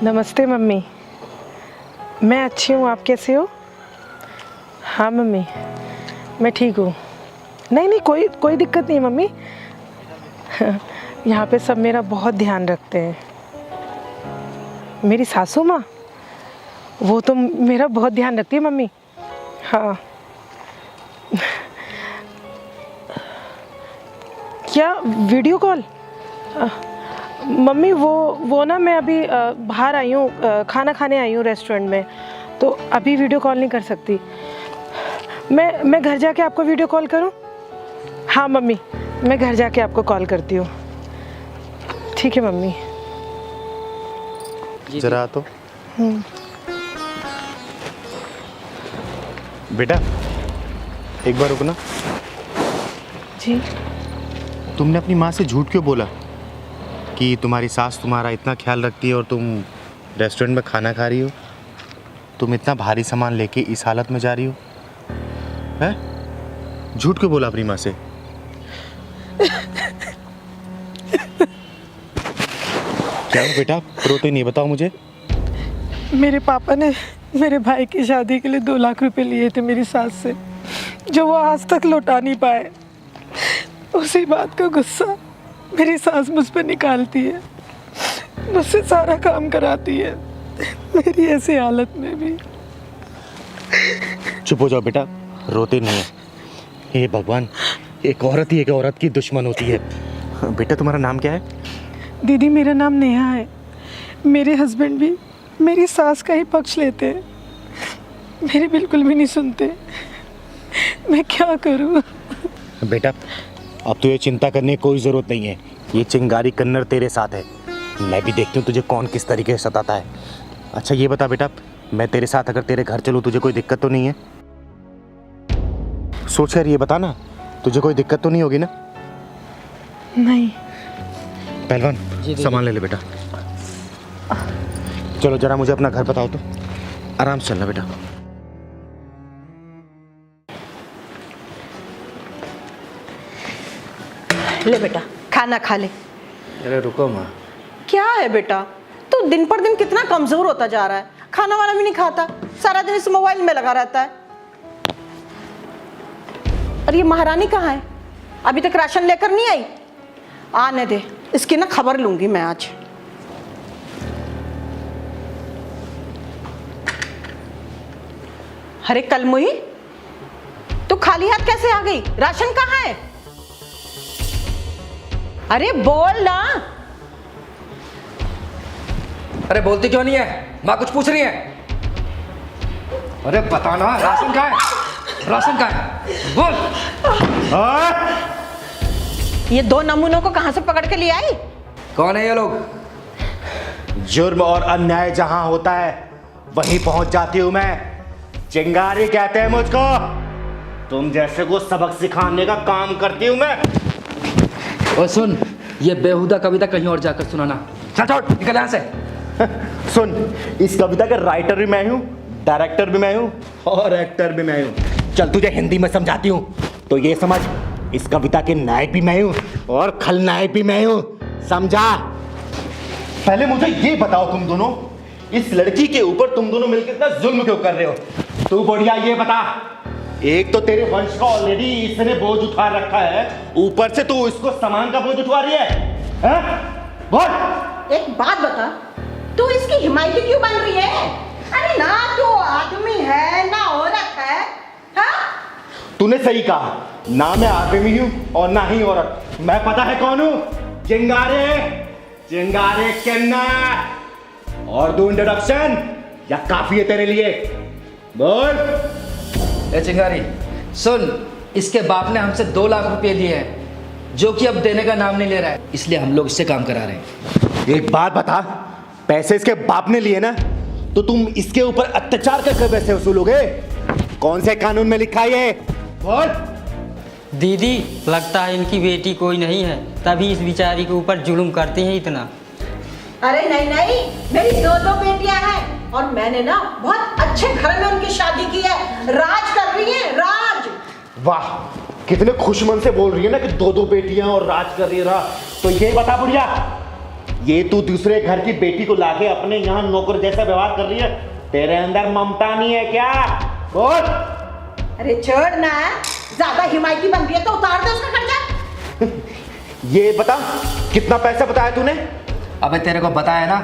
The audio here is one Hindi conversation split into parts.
नमस्ते मम्मी। मैं अच्छी हूँ, आप कैसे हो? हाँ मम्मी, मैं ठीक हूँ। नहीं, कोई दिक्कत नहीं है मम्मी। यहाँ पे सब मेरा बहुत ध्यान रखते हैं। मेरी सासू माँ, वो तो मेरा बहुत ध्यान रखती है मम्मी। हाँ। क्या वीडियो कॉल? मम्मी वो ना, मैं अभी बाहर आई हूँ, खाना खाने आई हूँ रेस्टोरेंट में, तो अभी वीडियो कॉल नहीं कर सकती। मैं घर जाके आपको वीडियो कॉल करूँ? हाँ मम्मी, मैं घर जाके आपको कॉल करती हूँ। ठीक है मम्मी। जरा तो बेटा, एक बार रुकना। जी। तुमने अपनी माँ से झूठ क्यों बोला कि तुम्हारी सास तुम्हारा इतना ख्याल रखती है और तुम रेस्टोरेंट में खाना खा रही हो? तुम इतना भारी सामान लेके इस हालत में जा रही हो, हैं? झूठ क्यों बोला अपनी माँ से? क्या हो बेटा, रोते नहीं, बताओ मुझे। मेरे पापा ने मेरे भाई की शादी के लिए 2 लाख रुपए लिए थे मेरी सास से, जो वो आज तक लौटा नहीं पाए। उसी बात का गुस्सा मेरी सास मुझ पर निकालती है, मुझसे सारा काम कराती है, मेरी ऐसी हालत में भी। चुप हो जाओ बेटा, रोते नहीं है। हे भगवान, एक औरत ही एक औरत की दुश्मन होती है। बेटा, तुम्हारा नाम क्या है? दीदी, मेरा नाम नेहा है। मेरे हस्बैंड भी मेरी सास का ही पक्ष लेते हैं, मेरी बिल्कुल भी नहीं सुनते। मैं क्या करूं? बेटा, अब तो ये चिंता करने की कोई ज़रूरत नहीं है। ये चिंगारी कन्नड़ तेरे साथ है। मैं भी देखती हूँ तुझे कौन किस तरीके से सताता है। अच्छा ये बता बेटा, मैं तेरे साथ अगर तेरे घर चलूँ तुझे कोई दिक्कत तो नहीं है? सोच कर ये बता ना, तुझे कोई दिक्कत तो नहीं होगी ना? नहीं। पहलवान, सामान ले ले बेटा। चलो जरा मुझे अपना घर बताओ तो। आराम से चलना बेटा। ले बेटा, खाना खा ले। अरे रुको माँ। क्या है बेटा, तू दिन पर दिन कितना कमजोर होता जा रहा है। खाना वाना भी नहीं खाता, सारा दिन इस मोबाइल में लगा रहता है। और ये महारानी कहाँ है? अभी तक राशन लेकर नहीं आई। आने दे, इसकी ना खबर लूंगी मैं आज। अरे कलमुही, तू खाली हाथ कैसे आ गई? राशन कहाँ है? अरे बोल ना। अरे बोलती क्यों नहीं है? माँ कुछ पूछ रही है। अरे बताना, राशन कहाँ है? राशन कहाँ है? बोल। ये 2 नमूनों को कहां से पकड़ के ले आई? कौन है ये लोग? जुर्म और अन्याय जहां होता है वहीं पहुंच जाती हूं मैं। चिंगारी कहते हैं मुझको। तुम जैसे को सबक सिखाने का काम करती हूं मैं। और सुन, ये बेहुदा कविता कहीं और जाकर सुनाना। चल छोड़, निकल यहाँ से। सुन, इस कविता का राइटर भी मैं हूँ, डायरेक्टर भी मैं हूँ और एक्टर भी मैं हूँ। चल तुझे हिंदी में समझाती हूँ तो ये समझ, इस कविता के नायक भी मैं हूँ और खलनायक भी मैं हूँ, समझा? पहले मुझे ये बताओ, तुम दोनों इस लड़की के ऊपर तुम दोनों मिलकर इतना जुल्म क्यों कर रहे हो? तू बढ़िया ये बता, एक तो तेरे वंश का ऑलरेडी इसने बोझ उठा रखा है, ऊपर से तू इसको सामान का बोझ उठवा रही है? बोल। एक बात बता, तू इसकी हिमायती क्यों बन रही है? अरे ना तू आदमी है ना औरत है। हाँ? तूने सही कहा, ना मैं आदमी हूं और ना ही औरत। मैं पता है कौन हूं? चिंगारे, चिंगारे कन्नड़। और दो इंट्रोडक्शन या काफी है तेरे लिए? बोल। ए चिंगारी, सुन, इसके बाप ने हमसे 2 लाख रुपए लिए हैं, जो कि अब देने का नाम नहीं ले रहा है, इसलिए हम लोग इससे काम करा रहे हैं। एक बात बता, पैसे इसके बाप ने लिए ना, तो तुम इसके ऊपर अत्याचार करके पैसे वसूलोगे? कौन से कानून में लिखा है ये? बोल। दीदी, लगता है इनकी बेटी कोई नहीं है, तभी इस बेचारी के ऊपर जुल्म करते हैं इतना। अरे नहीं नहीं, मेरी 2 बेटियां हैं और मैंने ना बहुत अच्छे घर में उनकी शादी की है। राज कर रही है, राज। वाह, कितने खुश मन से बोल रही है ना कि 2 बेटियां और राज कर रही है। तो ये बता बुढ़िया, ये तू दूसरे घर की बेटी को लाके अपने यहाँ नौकर जैसा व्यवहार कर रही है। तेरे अंदर ममता नहीं है क्या? बोल। अरे छोड़ ना, ज्यादा हिमायती बन रही है तो उतार दे उसका खर्चा। ये बता कितना पैसा बताया तूने? अबे तेरे को बताया ना,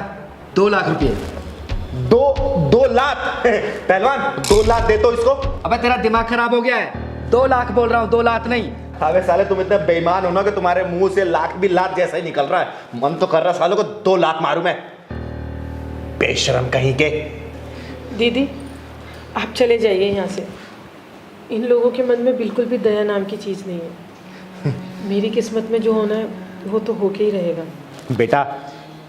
2 लाख रुपए। 2 लाख? पहलवान 2 लाख दे तो इसको। अबे तेरा दिमाग खराब हो गया है, 2 लाख बोल रहा हूँ, 2 लाख नहीं। अबे साले तुम इतने बेईमान हो ना कि तुम्हारे मुंह से लाख भी लाख जैसा ही निकल रहा है। मन तो कर रहा सालों को 2 लाख मारूं मैं। बेशरम कहीं के। दीदी आप चले जाइए यहाँ से। इन लोगों के मन में बिल्कुल भी दया नाम की चीज़ नहीं है। मेरी किस्मत में जो होना है वो तो होके ही रहेगा। बेटा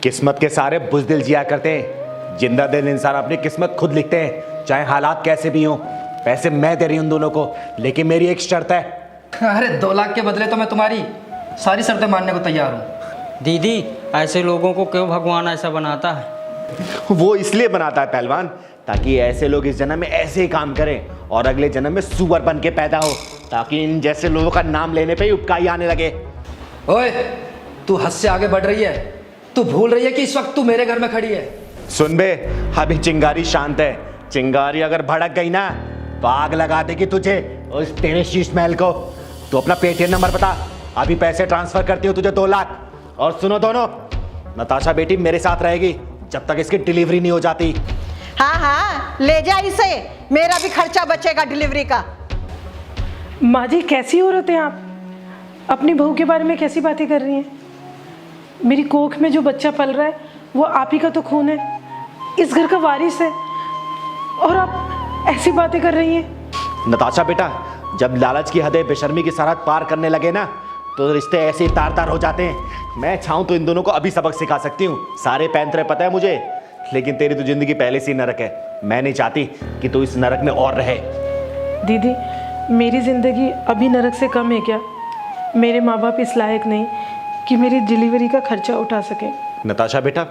किस्मत के सारे बुज़दिल जिया करते हैं। जिंदा दिल इंसान अपनी किस्मत खुद लिखते हैं, चाहे हालात कैसे भी हों। पैसे मैं दे रही हूं उन दोनों को, लेकिन मेरी एक शर्त है। अरे 2 लाख के बदले तो मैं तुम्हारी सारी शर्तें मानने को तैयार हूँ। दीदी ऐसे लोगों को क्यों भगवान ऐसा बनाता है? वो इसलिए बनाता है पहलवान, ताकि ऐसे लोग इस जन्म में ऐसे ही काम करें और अगले जन्म में सुअर बन के पैदा हो, ताकि इन जैसे लोगों का नाम लेने पे ही उपकाई आने लगे। ओए तू हद से आगे बढ़ रही है। तू भूल रही है कि इस वक्त तू मेरे घर में खड़ी है। सुन बे, अभी चिंगारी शांत है। चिंगारी अगर भड़क गई ना तो आग लगा देगी तुझे और इस तेरे शीश महल को। तो अपना पेटीएम नंबर बता, अभी पैसे ट्रांसफर करती हो तुझे 2 लाख। और सुनो दोनों, नताशा बेटी मेरे साथ रहेगी जब तक इसकी डिलीवरी नहीं हो जाती। हाँ हाँ ले जा इसे, मेरा भी खर्चा बचेगा डिलीवरी का। माँ जी कैसी औरत हैं आप? अपनी बहू के बारे में कैसी बातें कर रही हैं? मेरी कोख में जो बच्चा पल रहा है वो आप ही का तो खून है, इस घर का वारिस है, और आप ऐसी बातें कर रही हैं। नताशा बेटा, जब लालच की हदें बेशर्मी की सरहद पार करने लगे ना तो रिश्ते ऐसे ही तार तार हो जाते हैं। मैं चाहूँ तो इन दोनों को अभी सबक सिखा सकती हूँ, सारे पैंतरे पता है मुझे। लेकिन तेरी तो जिंदगी पहले से ही नरक है। मैं नहीं चाहती कि तू इस नरक में और रहे। दीदी मेरी ज़िंदगी अभी नरक से कम है क्या? मेरे माँ बाप इस लायक नहीं कि मेरी डिलीवरी का खर्चा उठा सके। नताशा बेटा,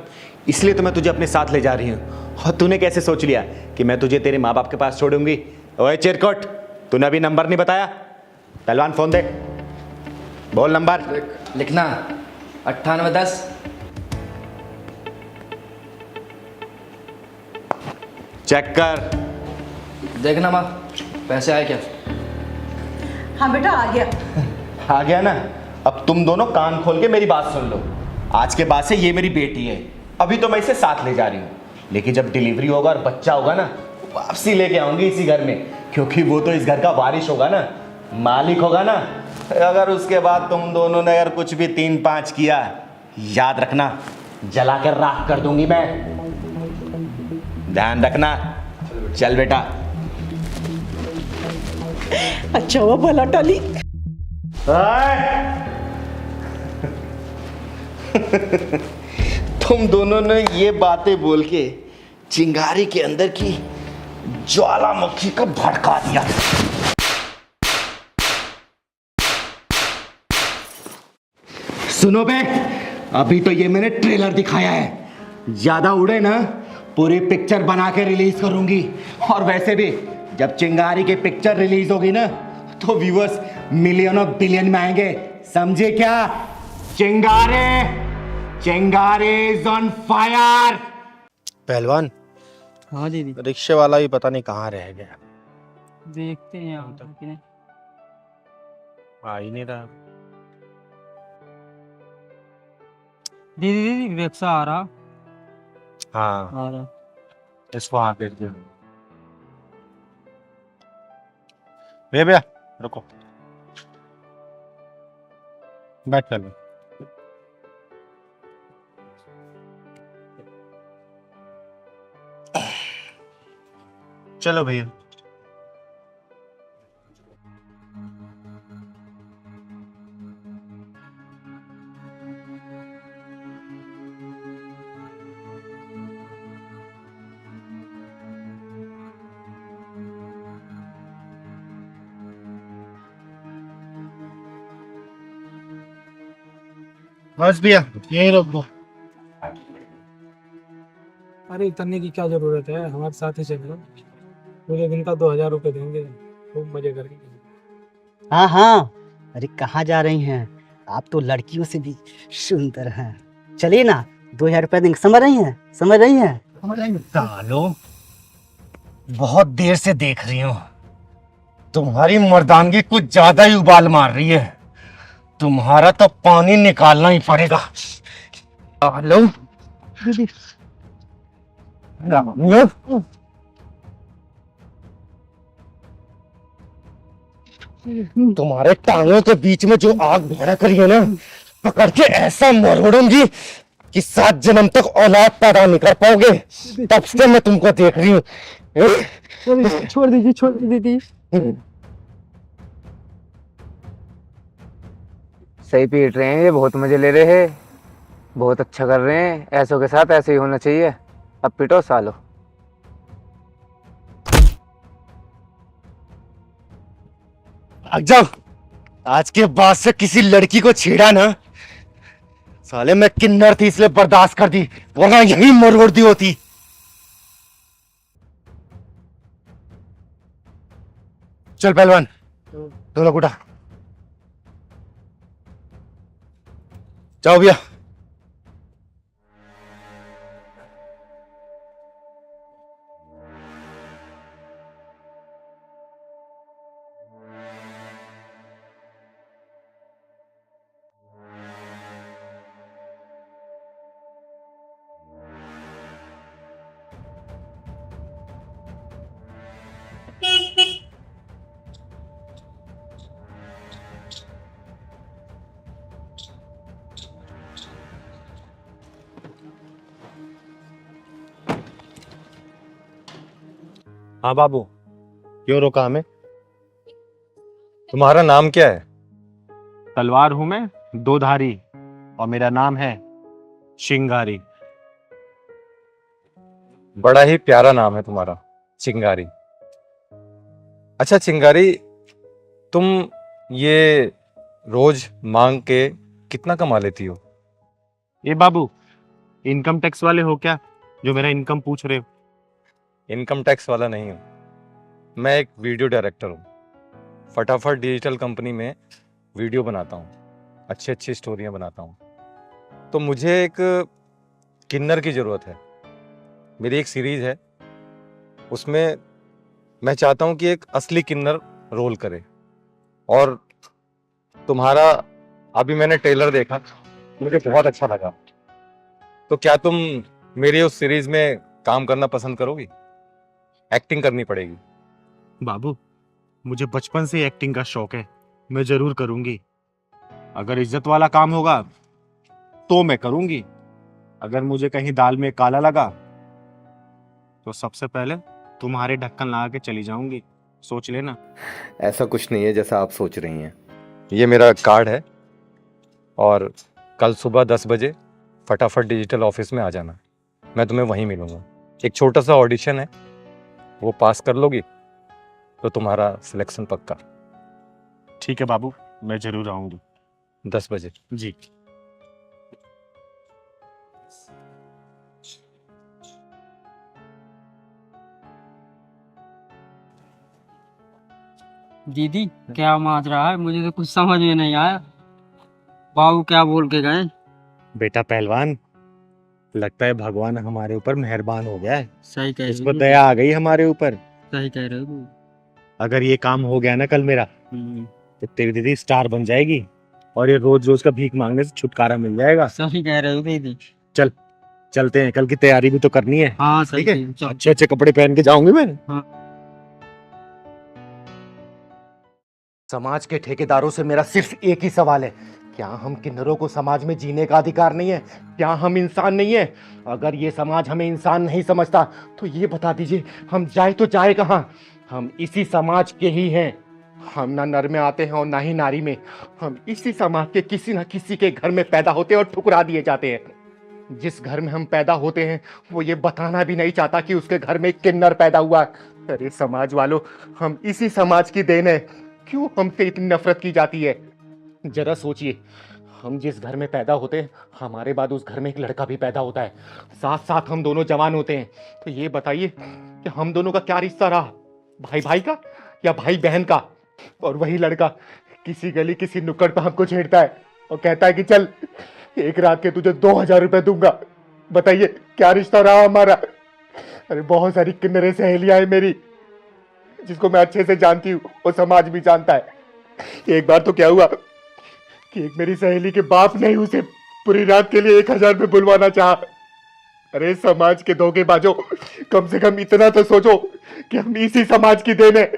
इसलिए तो मैं तुझे अपने साथ ले जा रही हूँ। और तूने कैसे सोच लिया कि मैं तुझे तेरे माँ बाप के पास छोड़ूंगी? ओए चिरकुट, तूने अभी नंबर नहीं बताया। पहलवान फोन दे, बोल नंबर। लिखना 9810। चेक कर। देखना माँ, पैसे आए क्या? हाँ बेटा आ गया। आ गया ना? अब तुम दोनों कान खोल के मेरी बात सुन लो। आज के बाद से ये मेरी बेटी है। अभी तो मैं इसे साथ ले जा रही हूँ, लेकिन जब डिलीवरी होगा और बच्चा होगा ना, वापसी लेके आऊंगी इसी घर में, क्योंकि वो तो इस घर का वारिस होगा ना, मालिक होगा ना। अगर उसके बाद तुम दोनों ने अगर कुछ भी 3-5 किया, याद रखना जला कर राख कर दूंगी मैं। ध्यान रखना। चल बेटा। अच्छा वो भला टली। तुम दोनों ने ये बातें बोल के चिंगारी के अंदर की ज्वालामुखी को भड़का दिया। सुनो बे, अभी तो ये मैंने ट्रेलर दिखाया है, ज्यादा उड़े ना पूरी पिक्चर बना के रिलीज करूंगी। और वैसे भी जब चिंगारी की पिक्चर रिलीज होगी ना तो व्यूअर्स मिलियन और बिलियन में आएंगे, समझे क्या? चिंगारी इज ऑन फायर। पहलवान, हाँ दीदी, रिक्शे वाला भी पता नहीं कहाँ रह गया। देखते हैं यहाँ तक कि नहीं। आ ही नहीं रहा। दीदी दीदी रिक्शा आ रहा। हाँ, आ रहा। इसको हाँ कर दो। भैया रुको, बैठ चलो। चलो भैया। बस भैया यही रोक दो। अरे उतरने की क्या जरूरत है, हमारे साथ ही चलो। पूरे दिन का 2000 रुपये देंगे, खूब मजे करेंगे। हाँ हाँ, अरे कहाँ जा रही हैं आप? तो लड़कियों से भी सुंदर हैं। चलिए ना, 2,000 रुपया देंगे, समझ रही हैं, समझ रही हैं? सालो, बहुत देर से देख रही हूँ, तुम्हारी मर्दानगी कुछ ज्यादा ही उबाल मार रही है। तुम्हारा तो पानी निकालना ही पड़ेगा। हेलो तुम्हारे टांगों के बीच में जो आग भड़क रही है ना, पकड़ के ऐसा मरोड़ूंगी कि 7 जन्म तक औलाद पैदा नहीं कर पाओगे। तब से मैं तुमको देख रही हूँ। छोड़ दीजिए दीदी। सही पीट रहे हैं ये, बहुत मजे ले रहे हैं, बहुत अच्छा कर रहे हैं। ऐसों के साथ ऐसे ही होना चाहिए। अब पिटो सालो। भाग जाओ, आज के बाद से किसी लड़की को छेड़ा ना, साले मैं किन्नर थी इसलिए बर्दाश्त कर दी, वरना यही मरोड़ दी होती। चल पहलवान, दोनों उठा, जाओ भैया। हाँ बाबू, क्यों रोका हमें? तुम्हारा नाम क्या है? तलवार हूं मैं, 2 धारी, और मेरा नाम है चिंगारी। बड़ा ही प्यारा नाम है तुम्हारा, चिंगारी। अच्छा चिंगारी, तुम ये रोज मांग के कितना कमा लेती हो? ए बाबू, इनकम टैक्स वाले हो क्या जो मेरा इनकम पूछ रहे हो? इनकम टैक्स वाला नहीं हूँ, मैं एक वीडियो डायरेक्टर हूँ। फटाफट डिजिटल कंपनी में वीडियो बनाता हूँ, अच्छी अच्छी स्टोरियाँ बनाता हूँ। तो मुझे एक किन्नर की ज़रूरत है। मेरी एक सीरीज़ है, उसमें मैं चाहता हूँ कि एक असली किन्नर रोल करे। और तुम्हारा अभी मैंने ट्रेलर देखा, मुझे बहुत अच्छा लगा। तो क्या तुम मेरी उस सीरीज़ में काम करना पसंद करोगी? एक्टिंग करनी पड़ेगी। बाबू, मुझे बचपन से एक्टिंग का शौक है, मैं जरूर करूंगी। अगर इज्जत वाला काम होगा तो मैं करूंगी। अगर मुझे कहीं दाल में काला लगा तो सबसे पहले तुम्हारे ढक्कन लगा के चली जाऊंगी, सोच लेना। ऐसा कुछ नहीं है जैसा आप सोच रही हैं। ये मेरा कार्ड है, और कल सुबह 10 बजे फटाफट डिजिटल ऑफिस में आ जाना, मैं तुम्हें वहीं मिलूंगा। एक छोटा सा ऑडिशन है, वो पास कर लोगी तो तुम्हारा सिलेक्शन पक्का। ठीक है बाबू, मैं जरूर आऊंगी 10 बजे। जी। दीदी क्या माज रहा है, मुझे तो कुछ समझ में नहीं आया। बाबू क्या बोल के गए? बेटा पहलवान, लगता है भगवान हमारे ऊपर मेहरबान हो गया है, सही कह इसको रहे दया आ गई हमारे ऊपर। सही कह रहे हो। अगर ये काम हो गया ना कल मेरा, तो तेरी दीदी स्टार बन जाएगी और ये रोज रोज का भीख मांगने से छुटकारा मिल जाएगा। सही कह रहे हो दीदी। चल चलते हैं, कल की तैयारी भी तो करनी है। हाँ सही ठीक है, चलो। अच्छे अच्छे कपड़े पहन के जाऊंगी मैं। हाँ। समाज के ठेकेदारों से मेरा सिर्फ एक ही सवाल है, क्या हम किन्नरों को समाज में जीने का अधिकार नहीं है? क्या हम इंसान नहीं है? अगर ये समाज हमें इंसान नहीं समझता तो ये बता दीजिए, हम जाए तो जाए कहाँ? हम इसी समाज के ही हैं। हम ना नर में आते हैं और ना ही नारी में। हम इसी समाज के किसी ना किसी के घर में पैदा होते हैं और ठुकरा दिए जाते हैं। जिस घर में हम पैदा होते हैं वो ये बताना भी नहीं चाहता कि उसके घर में एक किन्नर पैदा हुआ। अरे समाज वालों, हम इसी समाज की देन है, क्यों हमसे इतनी नफरत की जाती है? जरा सोचिए, हम जिस घर में पैदा होते हैं हमारे बाद उस घर में एक लड़का भी पैदा होता है, साथ साथ हम दोनों जवान होते हैं। तो ये बताइए कि हम दोनों का क्या रिश्ता रहा, भाई भाई का या भाई बहन का? और वही लड़का किसी गली किसी नुक्कड़ पर हमको छेड़ता है और कहता है कि चल एक रात के तुझे 2,000 रुपए दूंगा, बताइए क्या रिश्ता रहा हमारा। अरे बहुत सारी किन्नरे सहेलियां हैं मेरी, जिसको मैं अच्छे से जानती हूँ और समाज भी जानता है। एक बार तो क्या हुआ कि एक मेरी सहेली के बाप ने ही उसे पूरी रात के लिए 1000 रुपये बुलवाना चाहा। अरे समाज के धोखेबाजों, कम से कम इतना तो सोचो कि हम इसी समाज की देन है।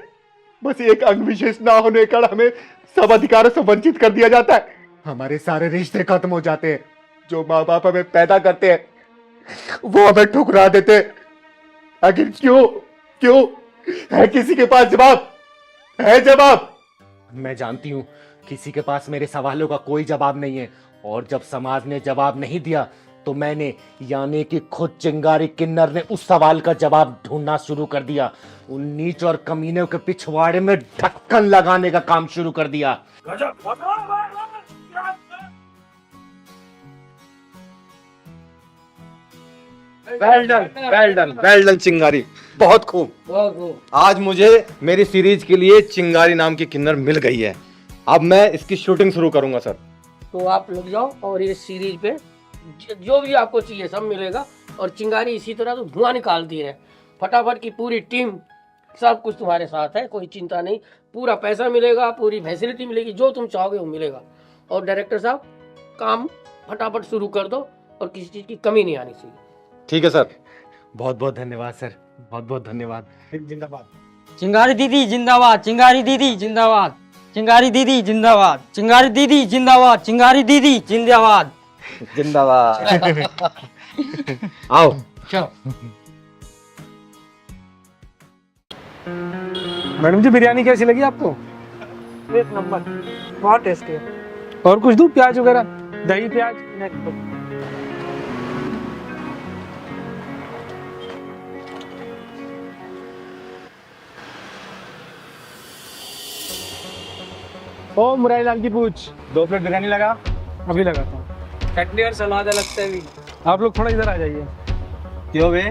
बस एक अंग विशेष ना होने का हमें सब अधिकारों से वंचित कर दिया जाता है। हमारे सारे रिश्ते खत्म हो जाते हैं। जो माँ बाप हमें पैदा करते हैं वो हमें ठुकरा देते हैं। आखिर क्यों क्यों? है किसी के पास जवाब? है जवाब? मैं जानती हूं किसी के पास मेरे सवालों का कोई जवाब नहीं है, और जब समाज ने जवाब नहीं दिया तो मैंने, यानी कि खुद चिंगारी किन्नर ने उस सवाल का जवाब ढूंढना शुरू कर दिया। उन नीच और कमीनों के पिछवाड़े में ढक्कन लगाने का काम शुरू कर दिया। वेल डन चिंगारी, बहुत खूब। आज मुझे मेरी सीरीज के लिए चिंगारी नाम की किन्नर मिल गई है। अब मैं इसकी शूटिंग शुरू करूंगा सर। तो आप लग जाओ और ये सीरीज पे जो भी आपको चाहिए सब मिलेगा। और चिंगारी इसी तरह तो धुआं निकालती है। फटाफट की पूरी टीम, सब कुछ तुम्हारे साथ है, कोई चिंता नहीं। पूरा पैसा मिलेगा, पूरी फैसिलिटी मिलेगी, जो तुम चाहोगे वो मिलेगा। और डायरेक्टर साहब काम फटाफट शुरू कर दो और किसी चीज़ की कमी नहीं आनी चाहिए। ठीक है सर। बहुत बहुत धन्यवाद सर, बहुत बहुत धन्यवाद। जिंदाबाद। चिंगारी दीदी जिंदाबाद, चिंगारी दीदी जिंदाबाद, चिंगारी दीदी जिंदाबाद, चिंगारी दीदी जिंदाबाद, चिंगारी दीदी जिंदाबाद। जिंदाबाद। आओ। मैडम जी बिरयानी कैसी लगी आपको? एक नंबर, बहुत टेस्टी है। और कुछ दूं? प्याज वगैरह, दही प्याज? ओ मुरारी लाल की पूछ, 2 प्लेट बिरयानी लगा। अभी लगाता हूँ। चटनी और सलाद अलग से भी। आप लोग थोड़ा इधर आ जाइए। क्यों बे,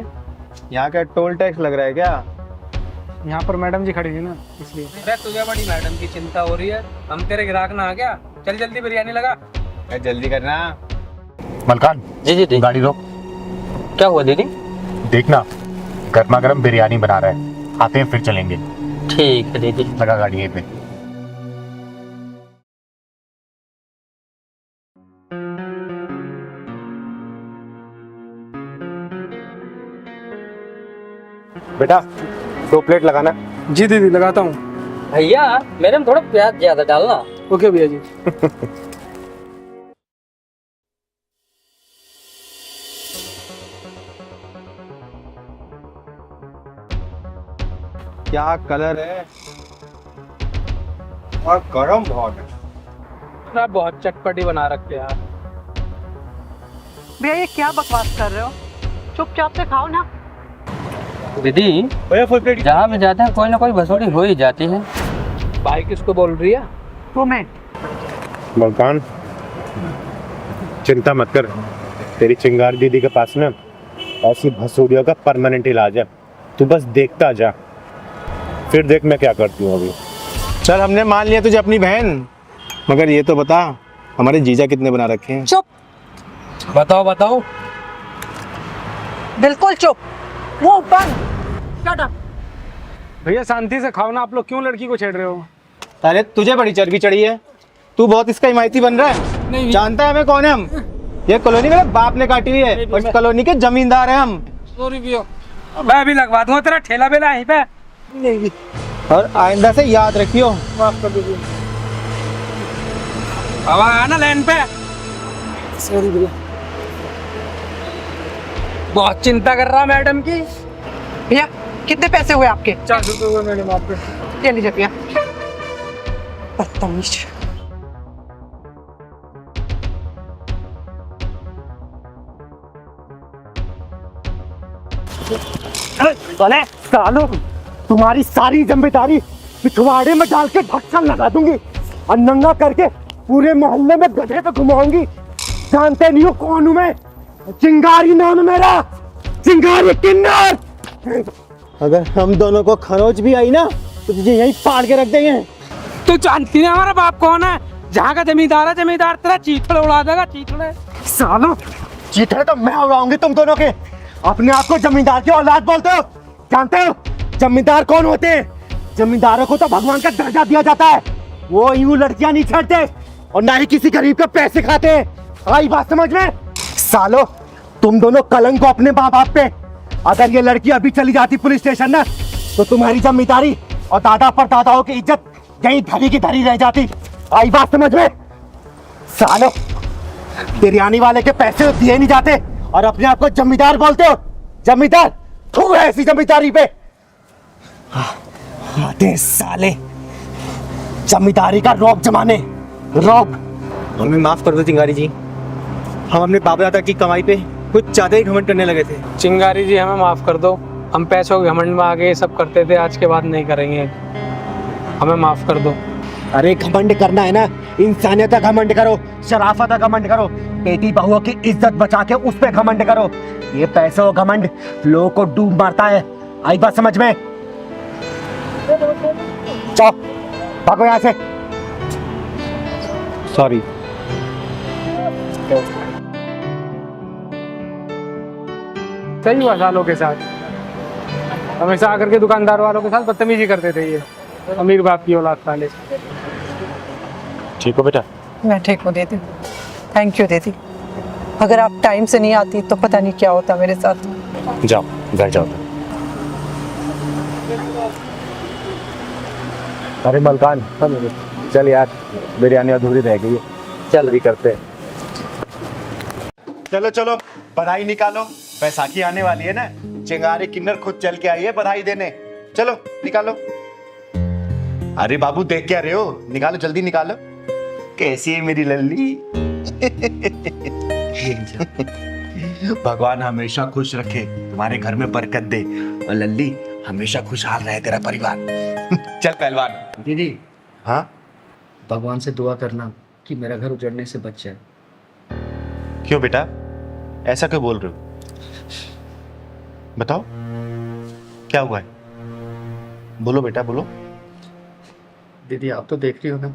यहाँ का टोल टैक्स लग रहा है क्या? यहाँ पर मैडम जी खड़ी थी ना, इसलिए। अरे तुझे बड़ी मैडम की चिंता हो रही है, हम तेरे ग्राहक ना आ गया। चल जल्दी बिरयानी लगा। जल्दी करना। मलकान, जी जी गाड़ी रोक। क्या हुआ दीदी? देखना गर्मा गर्म बिरयानी बना रहा है, आते हैं फिर चलेंगे। ठीक है दीदी। लगा गाड़ी यहीं पे। बेटा 2 प्लेट लगाना। जी दीदी लगाता हूँ। भैया मेरे में थोड़ा प्याज ज्यादा डालना। ओके भैया जी। क्या कलर है, और गरम बहुत है। आप बहुत चटपटी बना रखते हैं यार। भैया ये क्या बकवास कर रहे हो? चुपचाप से खाओ ना। दीदी जहाँ भी जाते हैं कोई ना कोई भसोड़ी हो ही जाती है। भाई किसको बोल रही है? तुम्हें। मलकान चिंता मत कर, तेरी चिंगारी दीदी के पास ना ऐसी भसूड़ियों का परमानेंट इलाज है। तू बस देखता जा, फिर देख मैं क्या करती हूँ अभी। चल हमने मान लिया तुझे अपनी बहन, मगर ये तो बता हमारे जीजा कितने बना रखे हैं? चुप। बताओ बताओ। बिल्कुल चुप, मुंह बंद। Shut up। भैया शांति से खाओ ना, आप लोग क्यों लड़की को छेड़ रहे हो? अरे तुझे बड़ी चर्बी चढ़ी है, तू बहुत इसका हिमायती बन रहा है। नहीं जानता है हमें कौन है हम? ये कॉलोनी मेरे बाप ने काटी हुई है, और इस कॉलोनी के जमींदार हैं हम। सॉरी भैया, मैं भी लगवा दूंगा तेरा ठेला बेला यहीं पे। नहीं, और आइंदा से याद रखियो। माफ कर दीजिए। अब आना लाइन पे। सॉरी भैया। बहुत चिंता कर रहा मैडम की। भैया कितने पैसे हुए आपके? 400 रुपये हुए मैडम आपके। ये लीजिए भैया। बदतमीज। सालो तुम्हारी सारी जिम्मेदारी पिछवाड़े में डाल के ढक्कन लगा दूंगी और नंगा करके पूरे मोहल्ले में गधे पे घुमाऊंगी। जानते नहीं हो कौन हूं मैं? चिंगारी नाम है मेरा, चिंगारी किन्नर। अगर हम दोनों को खरोच भी आई ना तो तुझे यहीं फाड़ के रख देंगे। तू जानती है हमारा बाप कौन है? जहाँ का जमींदार है, जमींदार तेरा चीथड़ उड़ा देगा, चीथड़। सालो चीथड़े तो मैं उड़ाऊंगी तुम दोनों के। अपने आप को जमींदार की औलाद बोलते हो? जानते हो जमींदार कौन होते हैं? जमींदारों को तो भगवान का दर्जा दिया जाता है। वो यूं लड़कियां नहीं छेड़ते और ना ही किसी गरीब के पैसे खाते हैं। आई बात समझ में? सालो, तुम दोनों कलंक हो अपने माँ बाप पे। अगर ये लड़की अभी चली जाती पुलिस स्टेशन ना, तो तुम्हारी जमींदारी और दादा परदादाओं की इज्जत यहीं धरी की धरी रह जाती। आई बात समझ में? सालो, बिरयानी वाले के पैसे दिए नहीं जाते और अपने आप को जमींदार बोलते हो। जमींदार तू है ऐसी जमींदारी पे। आते साले जमींदारी का रौब जमाने। रौब। हमें माफ कर दो चिंगारी जी, हम अपने बाप दादा की कमाई पे कुछ ज्यादा ही घमंड करने लगे थे। चिंगारी जी हमें माफ़ कर दो, हम पैसों के घमंड में आगे ये सब करते थे, आज के बाद नहीं करेंगे, हमें माफ़ कर दो। अरे घमंड करना है ना, इंसानियत का घमंड करो, शराफत का घमंड करो, बेटी बहुओं की इज्जत बचा के उस पे घमंड करो। ये पैसों का घमंड लोगों को डूब मारता है। आई बात समझ में? चलो भागो यहाँ से। सॉरी। सही हुआ सालों के साथ, हमेशा आकर के दुकानदार वालों के साथ बदतमीजी करते थे ये अमीर बाप की औलाद साले। ठीक हो बेटा? मैं ठीक हूँ दीदी, थैंक यू दीदी। अगर आप टाइम से नहीं आती तो पता नहीं क्या होता मेरे साथ। जाओ घर जाओ। अरे मलकान, चल यार, बिरयानी अधूरी रह गई है, चल भी करते हैं। चलो चलो बधाई निकालो, बैसाखी आने वाली है ना। चिंगारी किन्नर खुद चल के आई है बधाई देने। चलो निकालो। अरे बाबू देख क्या रहे हो, निकालो जल्दी निकालो। कैसी है मेरी लल्ली? भगवान हमेशा खुश रखे, तुम्हारे घर में बरकत दे और लल्ली हमेशा खुशहाल रहे तेरा परिवार। चल पहलवान। दीदी, हाँ भगवान से दुआ करना कि मेरा घर उजड़ने से बच जाए। क्यों बेटा, ऐसा क्यों बोल रहे हो? बताओ क्या हुआ है, बोलो बेटा बोलो। दीदी आप तो देख रही हो ना,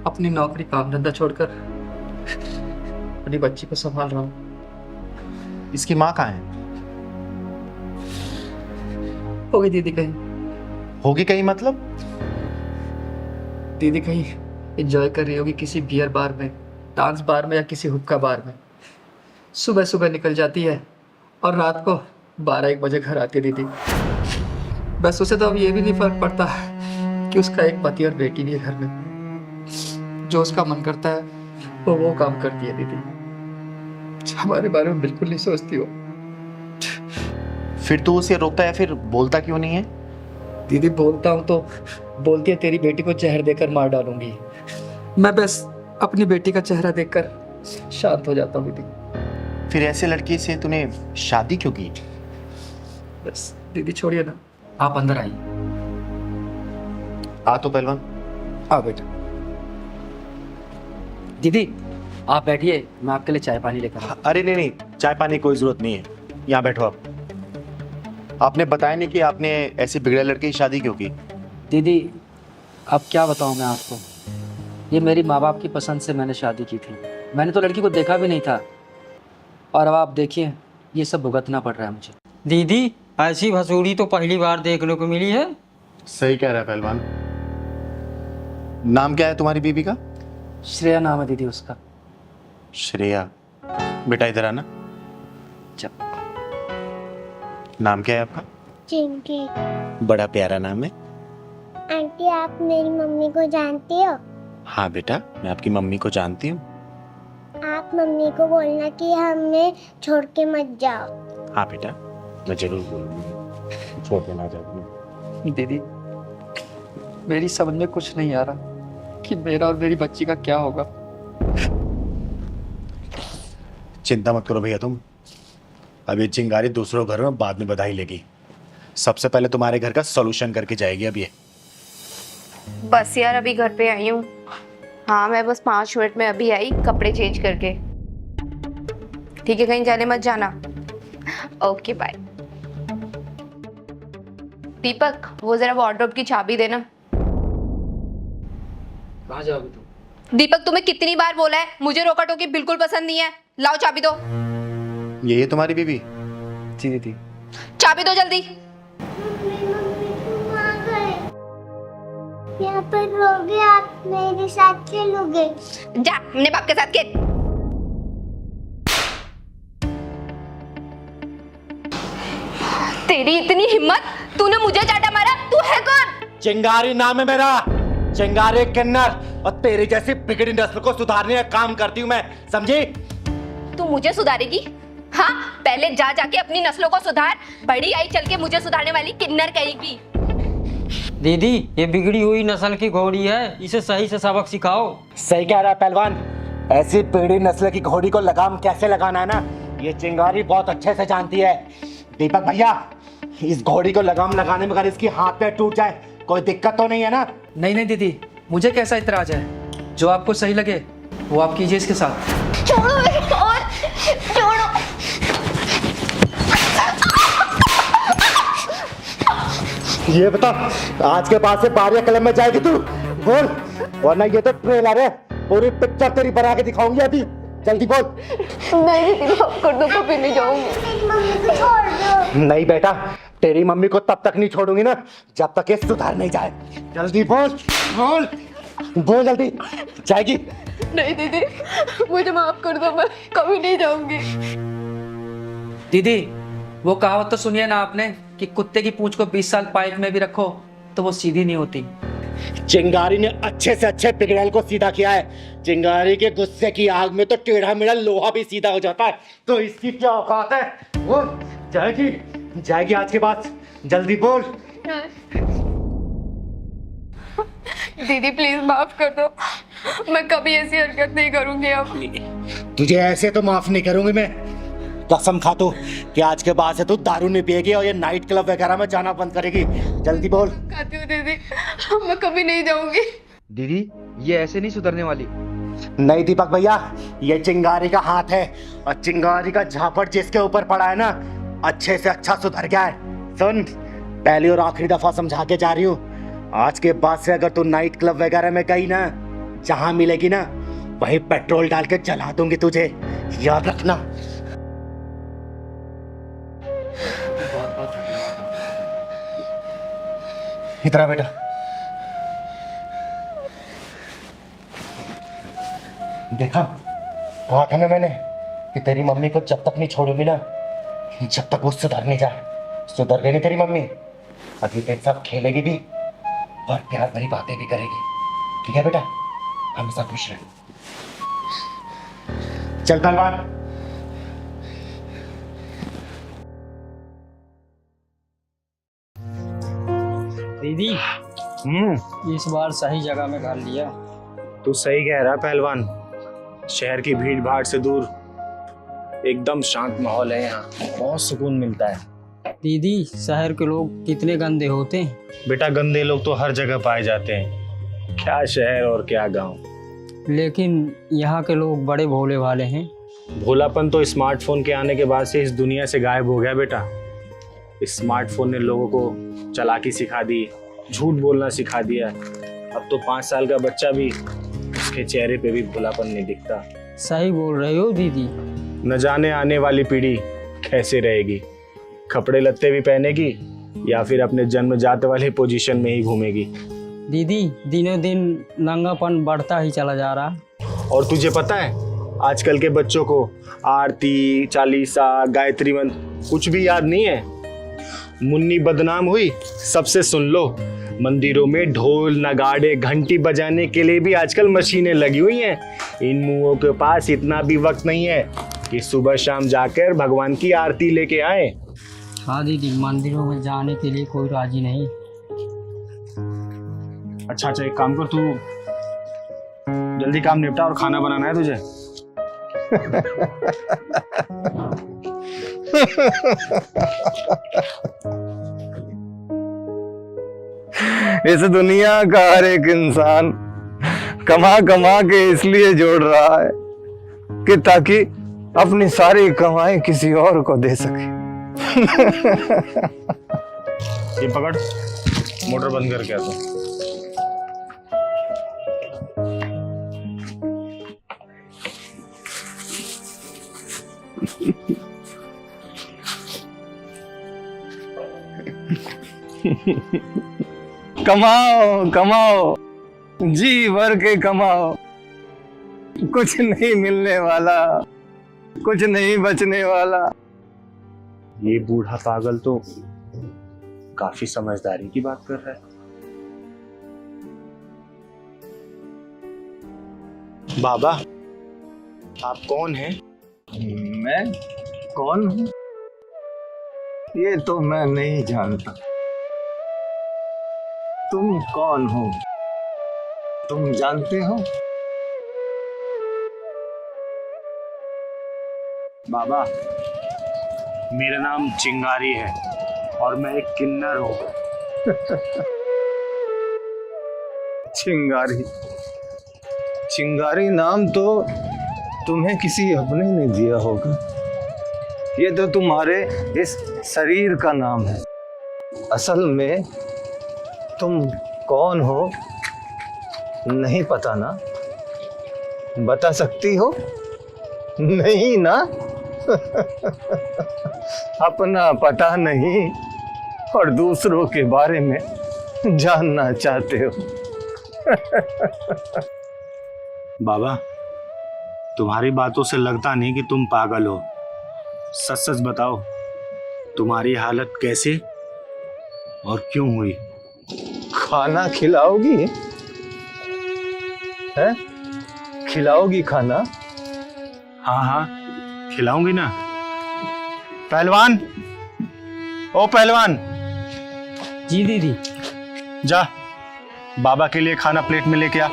अपनी नौकरी काम धंधा छोड़कर अपनी बच्ची को संभाल रहा हूँ। इसकी माँ कहाँ है? होगी दीदी कहीं। होगी कहीं मतलब? दीदी कहीं एंजॉय कर रही होगी किसी बियर बार में, डांस बार में या किसी हुक्का बार में। सुबह सुबह निकल जाती है और रात को 12-1 बजे घर आती है दीदी। बस उसे तो अब ये भी नहीं फर्क पड़ता कि उसका एक पति और बेटी भी है घर में। जो उसका मन करता है वो काम करती है दीदी। हमारे बारे में बिल्कुल नहीं सोचती हो। फिर तू उसे रोकता है, फिर बोलता क्यों नहीं है? दीदी बोलता हूँ तो बोलती है तेरी बेटी को जहर देकर मार डालूंगी। मैं बस अपनी बेटी का चेहरा देखकर शांत हो जाता हूँ दीदी। फिर ऐसे लड़की से तूने शादी क्यों की? बस दीदी छोड़िए ना, आप अंदर आइए। आ तो पहलवान। आ बेटा। दीदी आप बैठिए, मैं आपके लिए चाय पानी लेकर आता हूं। अरे नहीं नहीं, चाय पानी की कोई जरूरत नहीं है, यहाँ बैठो आप। आपने बताया नहीं कि आपने ऐसी बिगड़े लड़के की शादी क्यों की? दीदी अब क्या बताऊं मैं आपको, ये मेरी माँ बाप की पसंद से मैंने शादी की थी। मैंने तो लड़की को देखा भी नहीं था और अब आप देखिए ये सब भुगतना पड़ रहा है मुझे। दीदी ऐसी भसूड़ी तो पहली बार देखने को मिली है। सही कह रहा है पहलवान। नाम क्या है तुम्हारी बीबी का? श्रेया नाम है दीदी उसका। श्रेया। बेटा इधर आना। चल। नाम क्या है आपका? चिंकी। बड़ा प्यारा नाम है। आंटी आप मेरी मम्मी को जानती हो? हाँ बेटा, मैं आपकी मम्मी को जानती हूँ। आप मम्मी को बोलना कि हमें छोड़ के मत जाओ। हाँ बेटा, मैं जरूर बोलूँगी, छोड़ के ना जाऊँगी। दीदी मेरी समझ में कुछ नहीं आ रहा कि मेरा और मेरी बच्ची का क्या होगा। चिंता मत करो भैया तुम। अब ये चिंगारी दूसरों घर में बाद में बधाई लेगी। सबसे पहले तुम्हारे घर का सॉल्यूशन करके जाएगी अब ये। बस यार अभी घर पे आई हूँ। हाँ मैं बस 5 मिनट में अभी आई, कपड़े चेंज करके। ठीक है, कहीं जाने मत जाना। Okay bye. दीपक वो जरा वार्डरोब की चाबी देना। कहाँ जाओगी तुम? दीपक तुम्हें कितनी बार बोला है, मुझे रोका टोकी बिल्कुल पसंद नहीं है। लाओ चाबी दो। ये तुम्हारी बीबी? जी दीदी। चाबी दो जल्दी। यहाँ पर रहोगे आप, मेरे साथ चलोगे? जा अपने बाप के साथ के। तेरी इतनी हिम्मत, तूने मुझे चाटा मारा? तू है कौन? चिंगारी नाम है मेरा, चिंगारी किन्नर, और तेरी जैसी बिगड़ी नस्ल को सुधारने का काम करती हूँ मैं, समझी? तू मुझे सुधारेगी? हाँ, पहले जा जाके अपनी नस्लों को सुधार। बड़ी आई चल के मुझे सुधारने वाली किन्नर कहेगी। दीदी ये बिगड़ी हुई नस्ल की घोड़ी है, इसे सही से सबक सिखाओ। सही कह रहा है पहलवान, ऐसी बिगड़ी नस्ल की घोड़ी को लगाम कैसे लगाना है ना, ये चिंगारी बहुत अच्छे से जानती है। दीपक भैया, इस घोड़ी को लगाम लगाने में अगर इसकी हाथ पैर टूट जाए कोई दिक्कत तो नहीं है ना? नहीं नहीं दीदी, मुझे कैसा इतराज है? जो आपको सही लगे वो आप कीजिए इसके साथ। छोड़ो मेरे और छोड़ो। ये बता, आज के बाद से बारिया कलम में जाएगी तू? बोल, वरना ये तो ट्रेलर है, पूरी पिक्चर तेरी बना के दिखाऊंगी अभी। जल्दी बोल। नहीं दीदी, माफ कर दो, कभी नहीं जाऊंगी। मम्मी को छोड़ दो। नहीं बेटा, तेरी मम्मी को तब तक नहीं छोड़ूंगी ना जब तक ये सुधार नहीं जाए। जल्दी बोल, बोल, बोल जल्दी। जाएगी? नहीं दीदी, मुझे माफ कर दो, मैं कभी नहीं जाऊंगी। दीदी वो कहावत तो सुनिए ना आपने कि कुत्ते की पूंछ को 20 साल पाइप में भी रखो तो वो सीधी नहीं होती। चिंगारी ने अच्छे से अच्छे पिघड़ैल को सीधा किया है। चिंगारी के गुस्से की आग में तो टेढ़ा मेढ़ा लोहा भी सीधा हो जाता है, तो इसकी क्या औकात है? वो जाएगी, जाएगी आज के बाद। जल्दी बोल। दीदी प्लीज माफ कर दो, मैं कभी ऐसी हरकत नहीं करूंगी अब। तुझे ऐसे तो माफ नहीं करूंगी मैं। कसम खा तू कि आज के बाद से तू दारू नहीं पिएगी और ये नाइट क्लब वगैरह में जाना बंद करेगी। जल्दी बोल। खाती हूँ दीदी, मैं कभी नहीं जाऊंगी। दीदी ये ऐसे नहीं सुधरने वाली। नहीं दीपक भैया, ये चिंगारी का हाथ है, और चिंगारी का झापड़ जिसके ऊपर पड़ा है ना, अच्छे से अच्छा सुधर गया है। सुन, पहली और आखिरी दफा समझा के जा रही हूँ, आज के बाद से अगर तू नाइट क्लब वगैरह में गई ना, जहां मिलेगी ना वहीं पेट्रोल डाल के जला दूंगी तुझे, याद रखना। इधर आ बेटा। देखा, कहा था ना मैंने कि तेरी मम्मी को जब तक नहीं छोड़ूंगी ना, जब तक वो सुधर नहीं जाए। सुधर गई नहीं तेरी मम्मी, अभी तेरे साथ खेलेगी भी और प्यार भरी बातें भी करेगी। ठीक है बेटा, हमेशा खुश रहे। चल पहलवान। दीदी इस बार सही जगह में घर लिया। तू सही कह रहा पहलवान, शहर की भीड़ भाड़ से दूर एकदम शांत माहौल है, यहाँ बहुत सुकून मिलता है। दीदी शहर के लोग कितने गंदे होते हैं। बेटा गंदे लोग तो हर जगह पाए जाते हैं, क्या शहर और क्या गांव। लेकिन यहाँ के लोग बड़े भोले भाले हैं। भोलापन तो स्मार्टफोन के आने के बाद से इस दुनिया से गायब हो गया बेटा। स्मार्टफोन ने लोगों को चालाकी सिखा दी, झूठ बोलना सिखा दिया। अब तो 5 साल का बच्चा भी, उसके चेहरे पे भी भोलापन नहीं दिखता। सही बोल रहे हो दीदी। न जाने आने वाली पीढ़ी कैसे रहेगी, कपड़े लत्ते भी पहनेगी या फिर अपने जन्मजात वाले पोजीशन में ही घूमेगी। दीदी दिनों दिन नंगापन बढ़ता ही चला जा रहा है। और तुझे पता है आजकल के बच्चों को आरती, चालीसा, गायत्री मंत्र कुछ भी याद नहीं है। मुन्नी बदनाम हुई, सबसे सुन लो, मंदिरों में ढोल नगाड़े घंटी बजाने के लिए भी आजकल मशीनें लगी हुई हैं। इन मुंहों के पास इतना भी वक्त नहीं है कि सुबह शाम जाकर भगवान की आरती लेके आए। हाँ दीदी, मंदिरों में जाने के लिए कोई राजी नहीं। अच्छा एक काम कर, तू जल्दी काम निपटा और खाना बनाना है तुझे। इस दुनिया का हर एक इंसान कमा कमा के इसलिए जोड़ रहा है कि ताकि अपनी सारी कमाई किसी और को दे सके। ये पकड़, मोटर बंद करके आता। कमाओ कमाओ, जी भर के कमाओ। कुछ नहीं मिलने वाला, कुछ नहीं बचने वाला। ये बूढ़ा पागल तो काफी समझदारी की बात कर रहा है। बाबा, आप कौन हैं? मैं कौन हूं? ये तो मैं नहीं जानता। तुम कौन हो? तुम जानते हो? बाबा, मेरा नाम चिंगारी है और मैं एक किन्नर हूँ। चिंगारी? चिंगारी नाम तो तुम्हें किसी अपने ने दिया होगा। ये तो तुम्हारे इस शरीर का नाम है। असल में तुम कौन हो नहीं पता ना? बता सकती हो? नहीं ना? अपना पता नहीं और दूसरों के बारे में जानना चाहते हो। बाबा, तुम्हारी बातों से लगता नहीं कि तुम पागल हो। सच सच बताओ, तुम्हारी हालत कैसे और क्यों हुई? खाना खिलाओगी? है? खिलाओगी खाना? हाँ हाँ, खिलाऊंगी ना। पहलवान, ओ पहलवान। जी दीदी। जा, बाबा के लिए खाना प्लेट में लेके आ।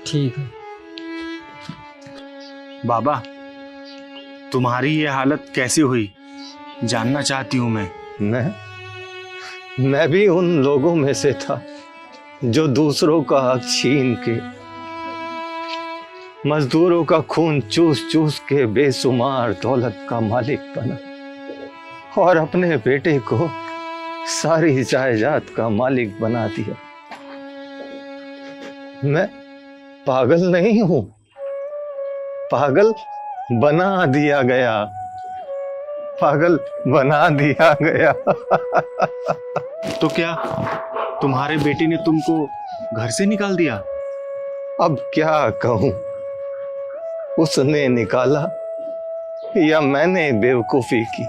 ठीक है। बाबा, तुम्हारी ये हालत कैसे हुई जानना चाहती हूं मैं। मैं भी उन लोगों में से था जो दूसरों का हक छीन के, मजदूरों का खून चूस चूस के बेशुमार दौलत का मालिक बना और अपने बेटे को सारी जायदाद का मालिक बना दिया। मैं पागल नहीं हूं, पागल बना दिया गया, पागल बना दिया गया। तो क्या तुम्हारे बेटे ने तुमको घर से निकाल दिया? अब क्या कहूं, उसने निकाला या मैंने बेवकूफी की,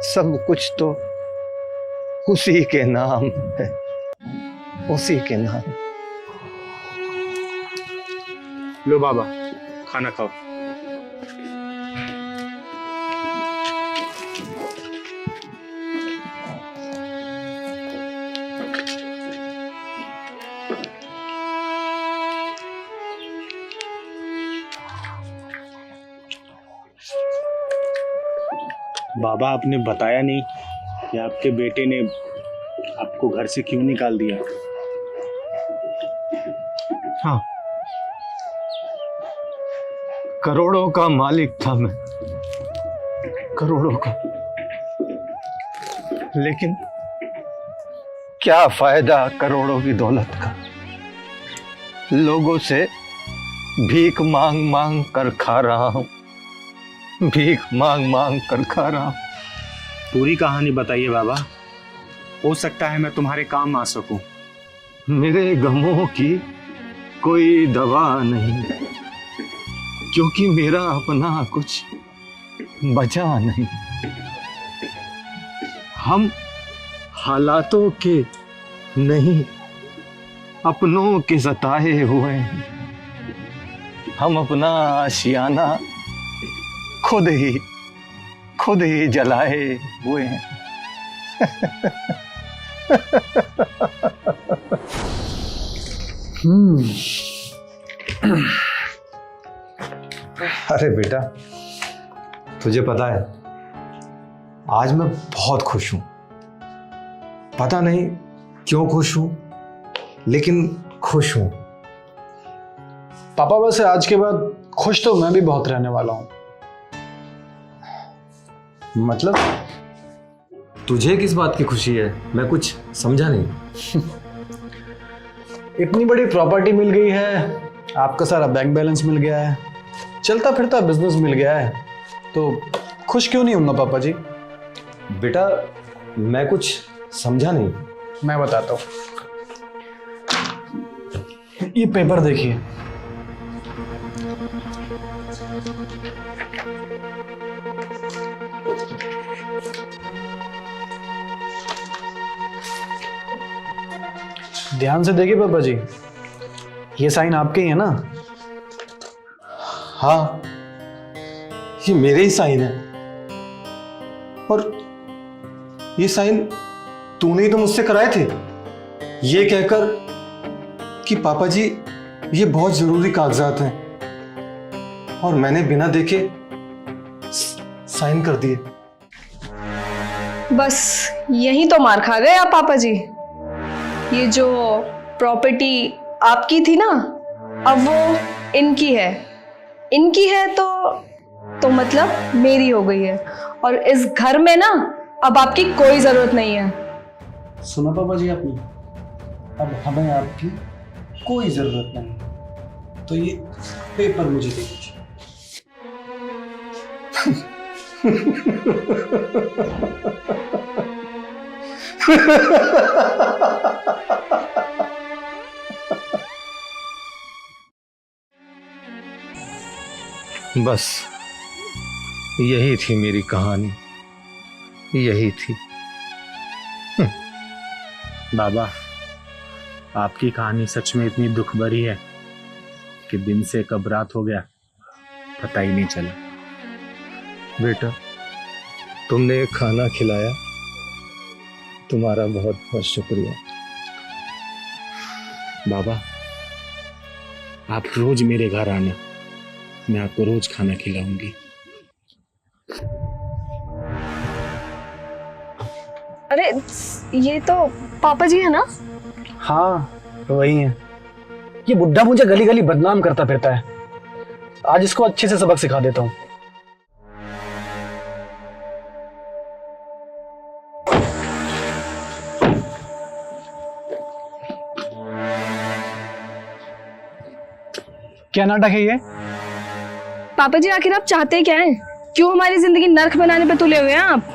सब कुछ तो उसी के नाम है, उसी के नाम। लो बाबा, खाना खाओ। बाबा, आपने बताया नहीं कि आपके बेटे ने आपको घर से क्यों निकाल दिया। हाँ, करोड़ों का मालिक था मैं, करोड़ों का। लेकिन क्या फायदा करोड़ों की दौलत का? लोगों से भीख मांग मांग कर खा रहा हूं, भीख मांग मांग कर खा रहा हूं। पूरी कहानी बताइए बाबा, हो सकता है मैं तुम्हारे काम आ सकूं। मेरे गमों की कोई दवा नहीं, क्योंकि मेरा अपना कुछ बचा नहीं। हम हालातों के नहीं, अपनों के सताए हुए हैं। हम अपना आशियाना खुद ही जलाए हुए हैं। अरे बेटा, तुझे पता है आज मैं बहुत खुश हूं। पता नहीं क्यों खुश हूं, लेकिन खुश हूं। पापा, वैसे आज के बाद खुश तो मैं भी बहुत रहने वाला हूँ। मतलब तुझे किस बात की खुशी है? मैं कुछ समझा नहीं। इतनी बड़ी प्रॉपर्टी मिल गई है, आपका सारा बैंक बैलेंस मिल गया है, चलता फिरता बिजनेस मिल गया है, तो खुश क्यों नहीं होंगे पापा जी? बेटा मैं कुछ समझा नहीं। मैं बताता हूँ, ये पेपर देखिए। ध्यान से देखिए पापा जी, ये साइन आपके ही है ना? हाँ ये मेरे ही साइन है, और ये साइन तूने ही तो मुझसे कराए थे, ये कहकर कि पापा जी ये बहुत जरूरी कागजात हैं, और मैंने बिना देखे साइन कर दिए। बस यही तो मार खा गए आप पापा जी। ये जो प्रॉपर्टी आपकी थी ना, अब वो इनकी है। इनकी है तो मतलब मेरी हो गई है, और इस घर में ना अब आपकी कोई जरूरत नहीं है। सुना पापा जी आपने, अब हमें आपकी कोई जरूरत नहीं। तो ये पेपर मुझे दे दीजिए। बस यही थी मेरी कहानी, यही थी। बाबा, आपकी कहानी सच में इतनी दुख भरी है कि दिन से कब रात हो गया पता ही नहीं चला। बेटा तुमने एक खाना खिलाया, तुम्हारा बहुत बहुत शुक्रिया। बाबा, आप रोज मेरे घर आना, मैं आपको रोज खाना खिलाऊंगी। अरे ये तो पापा जी है ना? हाँ वही है। ये बुड्ढा मुझे गली गली बदनाम करता फिरता है, आज इसको अच्छे से सबक सिखा देता हूँ। क्या नाटक है ये? पापा जी आखिर आप चाहते क्या हैं? क्यों हमारी जिंदगी नर्क बनाने पे तुले हुए हैं आप?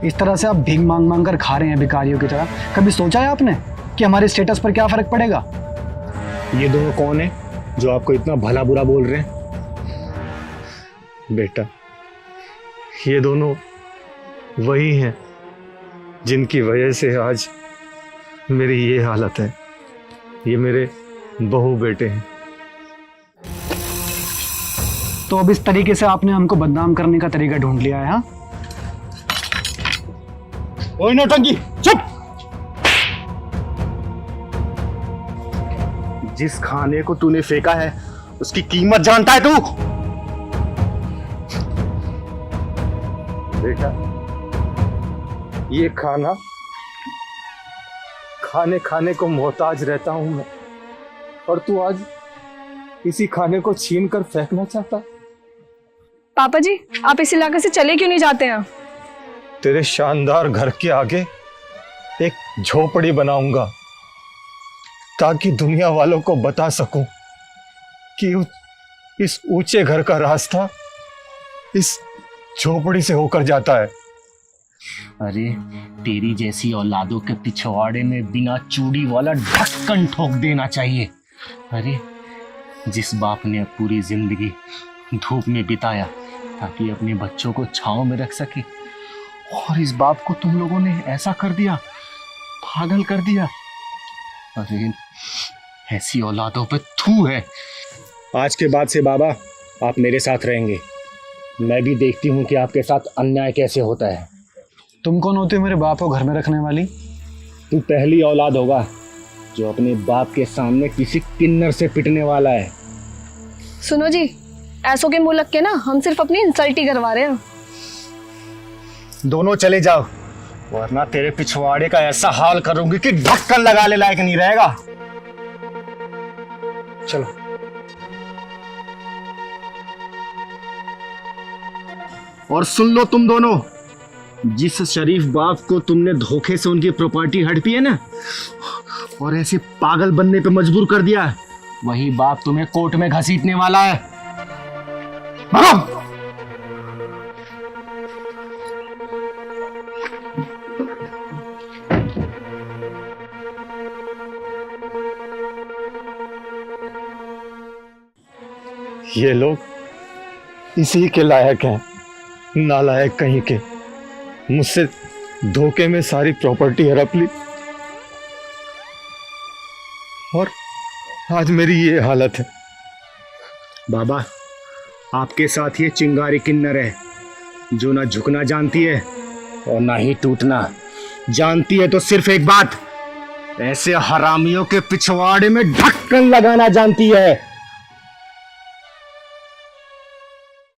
इस तरह से आप भीख मांग मांग कर खा रहे हैं भिखारियों की तरह। कभी सोचा है आपने कि हमारे स्टेटस पर क्या फर्क पड़ेगा? ये दोनों कौन है जो आपको इतना भला बुरा बोल रहे हैं? बेटा ये दोनों वही हैं जिनकी वजह से आज मेरी ये हालत है। ये मेरे बहू बेटे हैं। तो अब इस तरीके से आपने हमको बदनाम करने का तरीका ढूंढ लिया है? हाँ, ओए नौटंकी, चुप! जिस खाने को तूने फेंका है उसकी कीमत जानता है तू? बेटा ये खाना खाने खाने को मोहताज रहता हूं मैं, और तू आज इसी खाने को छीन कर फेंकना चाहता? पापा जी आप इस इलाके से चले क्यों नहीं जाते हैं? तेरे शानदार घर के आगे एक झोपड़ी बनाऊंगा ताकि दुनिया वालों को बता सकूं कि इस ऊंचे घर का रास्ता इस झोपड़ी से होकर जाता है। अरे तेरी जैसी औलादों के पिछवाड़े में बिना चूड़ी वाला ढक्कन ठोक देना चाहिए। अरे जिस बाप ने पूरी जिंदगी धूप में बिताया ताकि अपने बच्चों को छांव में रख सके, और इस बाप को तुम लोगों ने ऐसा कर दिया, पागल कर दिया। अरे ऐसी औलादों पे थू है। आज के बाद से बाबा आप मेरे साथ रहेंगे। मैं भी देखती हूँ कि आपके साथ अन्याय कैसे होता है। तुम कौन होते हो मेरे बाप को घर में रखने वाली? तू पहली औलाद होगा जो अपने बाप के सामने किसी किन्नर से पिटने वाला है। सुनो जी, ऐसों के मुंह लग के ना हम सिर्फ अपनी इंसल्ट ही करवा रहे हैं। दोनों चले जाओ, वरना तेरे पिछवाड़े का ऐसा हाल करूंगी कि ढक्कन लगाने लायक नहीं रहेगा। चलो। और सुन लो तुम दोनों, जिस शरीफ बाप को तुमने धोखे से उनकी प्रॉपर्टी हड़पी है ना, और ऐसे पागल बनने पे मजबूर कर दिया है, वही बाप तुम्हें कोर्ट में घसीटने वाला है। भागो! ये लोग इसी के लायक हैं, नालायक कहीं के। मुझसे धोखे में सारी प्रॉपर्टी हड़प ली और आज मेरी ये हालत है। बाबा, आपके साथ ये चिंगारी किन्नर है जो ना झुकना जानती है और ना ही टूटना जानती है। तो सिर्फ एक बात, ऐसे हरामियों के पिछवाड़े में ढक्कन लगाना जानती है।